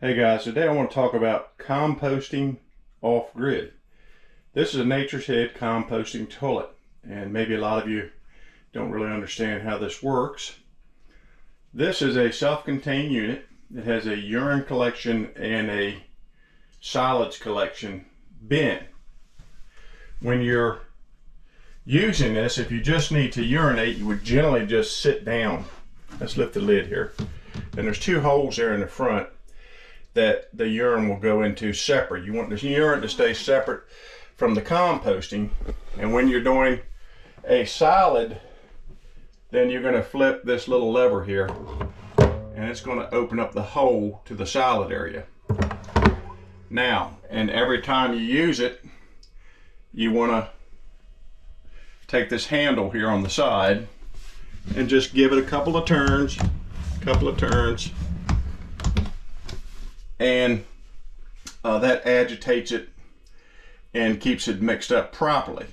Hey guys, today I want to talk about composting off-grid. This is a Nature's Head composting toilet, and maybe a lot of you don't really understand how this works. This is a self-contained unit. It has a urine collection and a solids collection bin. When you're using this, if you just need to urinate, you would generally just sit down. Let's lift the lid here. And there's two holes there in the front that the urine will go into separate. You want the urine to stay separate from the composting. And when you're doing a solid, then you're going to flip this little lever here and it's going to open up the hole to the solid area. Now, and every time you use it, you want to take this handle here on the side and just give it a couple of turns, and that agitates it and keeps it mixed up properly.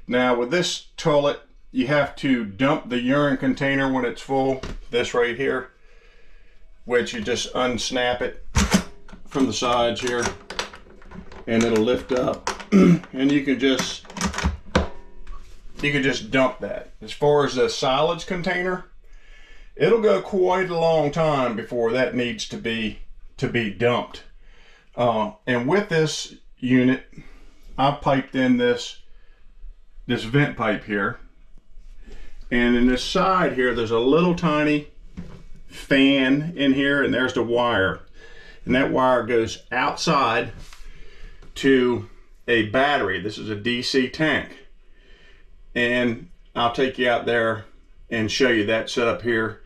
Now with this toilet, you have to dump the urine container when it's full, this right here, which you just unsnap it from the sides here and it'll lift up and you can just dump that. As far as the solids container, it'll go quite a long time before that needs to be dumped. And with this unit, I piped in this vent pipe here, and in this side here there's a little tiny fan in here, and there's the wire, and that wire goes outside to a battery. This is a DC tank, and I'll take you out there and show you that setup here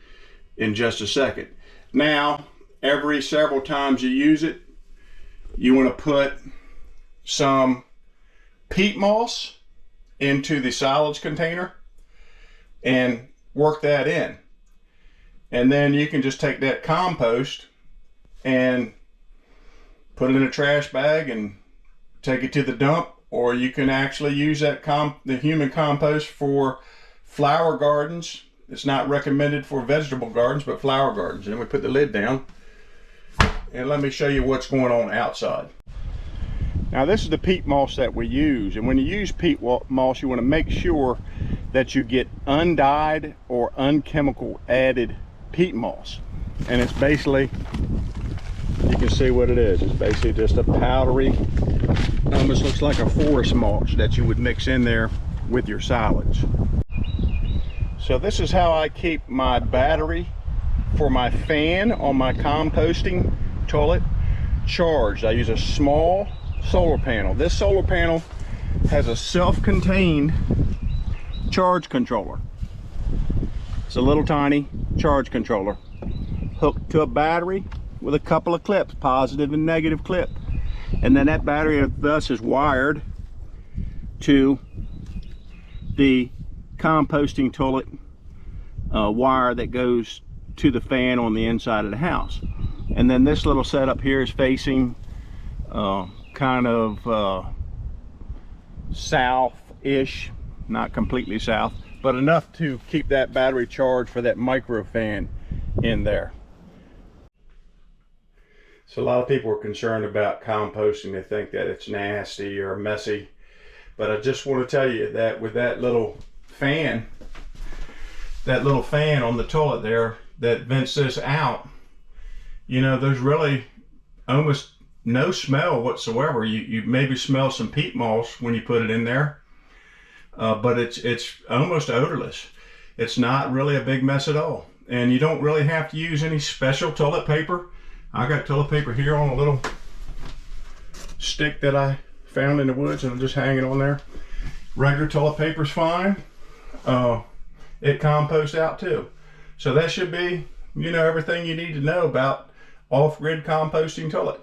in just a second. Now, every several times you use it, you want to put some peat moss into the solids container and work that in. And then you can just take that compost and put it in a trash bag and take it to the dump, or you can actually use that the human compost for flower gardens. It's not recommended for vegetable gardens, but flower gardens. And then we put the lid down. And let me show you what's going on outside. Now this is the peat moss that we use, and when you use peat moss, you want to make sure that you get undyed or unchemical added peat moss. And it's basically, you can see what it is. It's basically just a powdery, almost looks like a forest mulch that you would mix in there with your solids. So this is how I keep my battery for my fan on my composting toilet charged. I use a small solar panel. This solar panel has a self-contained charge controller. It's a little tiny charge controller hooked to a battery with a couple of clips, positive and negative clip, and then that battery thus is wired to the composting toilet wire that goes to the fan on the inside of the house. And then this little setup here is facing kind of south-ish, not completely south, but enough to keep that battery charged for that micro fan in there. So a lot of people are concerned about composting. They think that it's nasty or messy, but I just want to tell you that with that little fan on the toilet there that vents this out, you know, there's really almost no smell whatsoever. You maybe smell some peat moss when you put it in there, but it's almost odorless. It's not really a big mess at all, and you don't really have to use any special toilet paper. I got toilet paper here on a little stick that I found in the woods, and I'm just hanging on there. Regular toilet paper's fine. It composts out too. So that should be, you know, everything you need to know about off-grid composting toilet.